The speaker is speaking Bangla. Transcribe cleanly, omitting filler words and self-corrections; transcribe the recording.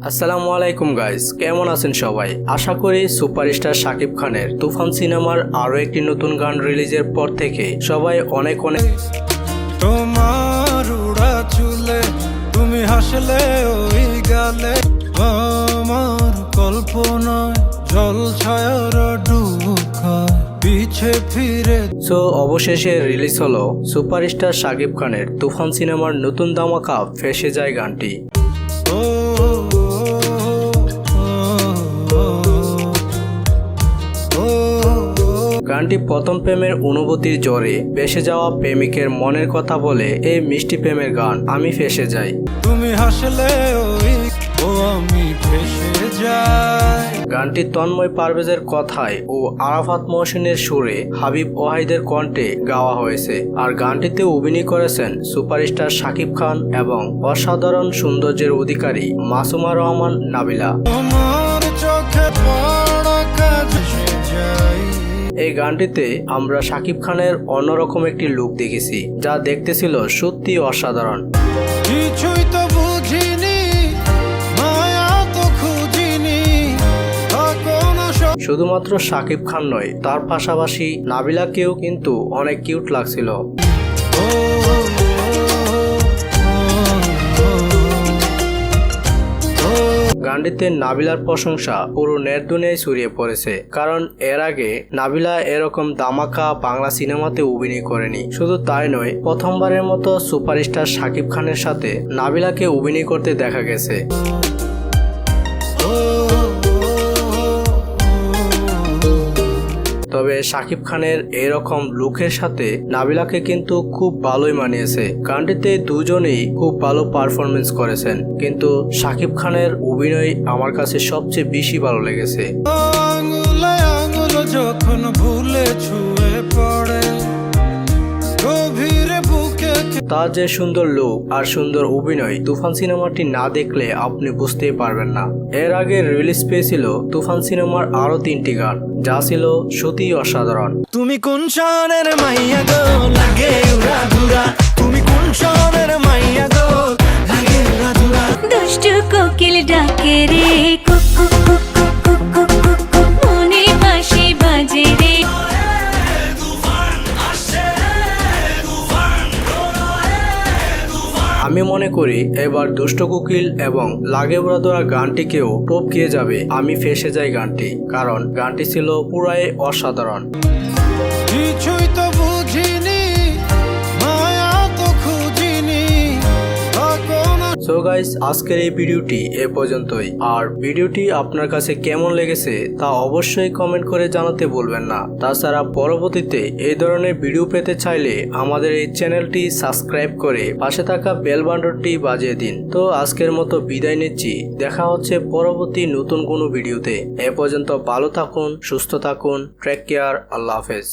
আসসালামু আলাইকুম গাইস, কেমন আছেন সবাই? আশা করি সুপারস্টার শাকিব খানের তুফান সিনেমার আরো একটি নতুন গান রিলিজের পর থেকে সবাই অনেক তোমার উড়া চুলে তুমি হাসলে ওই গালে আমার কল্পনায় জল ছায়ার ডুবখায় পিছে ফিরে। অবশেষে রিলিজ হলো সুপারস্টার শাকিব খানের তুফান সিনেমার নতুন ধামাকা ফেসে যায় গানটি। গানটি প্রথম প্রেমের অনুভূতির জোরে ভেসে যাওয়া প্রেমিকের মনের কথা বলে এই মিষ্টি প্রেমের গান আমি ফেসে যাই। তুমি হাসলে ওই আমি ফেসে যাই। গানটি তন্ময় পারভেজের কথায় ও আরাফাত মহসিনের সুরে হাবিব ওয়াহিদের কণ্ঠে গাওয়া হয়েছে। আর গানটিতে অভিনয় করেছেন সুপারস্টার শাকিব খান এবং অসাধারণ সৌন্দর্যের অধিকারী মাসুমা রহমান নাবিলা। এই গানটিতে আমরা শাকিব খানের অন্যরকম একটি লুক দেখেছি, যা দেখতে ছিল সত্যি অসাধারণ। কিছুই তো বুঝিনি, মায়া তো খুঁজিনি। শুধুমাত্র শাকিব খান নয়, তার পাশাপাশি নাবিলাকেও কিন্তু অনেক কিউট লাগছিল। গানটিতে নাবিলার প্রশংসা পুরো নেট দুনিয়ায় ছড়িয়ে পড়েছে, কারণ এর আগে নাবিলা এরকম ধামাকা বাংলা সিনেমাতে অভিনয় করেনি। শুধু তাই নয়, প্রথমবারের মতো সুপারস্টার শাকিব খানের সাথে নাবিলাকে অভিনয় করতে দেখা গেছে। তবে শাকিব খানের এরকম লুকের সাথে নাবিলাকে কিন্তু খুব ভালোই মানিয়েছে। গানটিতে দুজনেই খুব ভালো পারফরমেন্স করেছেন, কিন্তু শাকিব খানের অভিনয় আমার কাছে সবচেয়ে বেশি ভালো লেগেছে। আঙুলে আঙুল যখন ভুলে ছুঁয়ে পড়ে গভীরে বুকে। তার যে সুন্দর লুক আর সুন্দর অভিনয়, তুফান সিনেমাটি না দেখলে আপনি বুঝতেই পারবেন না। এর আগে রিলিজ পেয়েছিল তুফান সিনেমার আরো 3টি গান, যা ছিল সত্যি অসাধারণ। তুমি কোন শহরের মাইয়া গো লাগে উড়াধুরা, তুমি কোন শহরের মাইয়া গো লাগে উড়াধুরা। দুষ্টু কোকিল ডাকে রে কুকু কুকু কুকু কুকু, মনে বাঁশি বাজে রে। আমি মনে করি এবার দুষ্ট কোকিল এবং লাগে উড়াধুরা গানটিকেও টপকিয়ে যাবে আমি ফেসে যাই গানটি, কারণ গানটি ছিল পুরাই অসাধারণ। কিছুই তো বুঝিনি, মায়া তো খুঁজিনি। সো গাইস, আজকের এই ভিডিওটি এ পর্যন্তই। আর ভিডিওটি আপনার কাছে কেমন লেগেছে তা অবশ্যই কমেন্ট করে জানাতে ভুলবেন না। তাছাড়া পরবর্তীতে এই ধরনের ভিডিও পেতে চাইলে আমাদের এই চ্যানেলটি সাবস্ক্রাইব করে পাশে থাকা বেল বাটনটি বাজিয়ে দিন। তো আজকের মতো বিদায় নিচ্ছি, দেখা হচ্ছে পরবর্তী নতুন কোনো ভিডিওতে। এ পর্যন্ত ভালো থাকুন, সুস্থ থাকুন, টেক কেয়ার, আল্লাহ হাফেজ।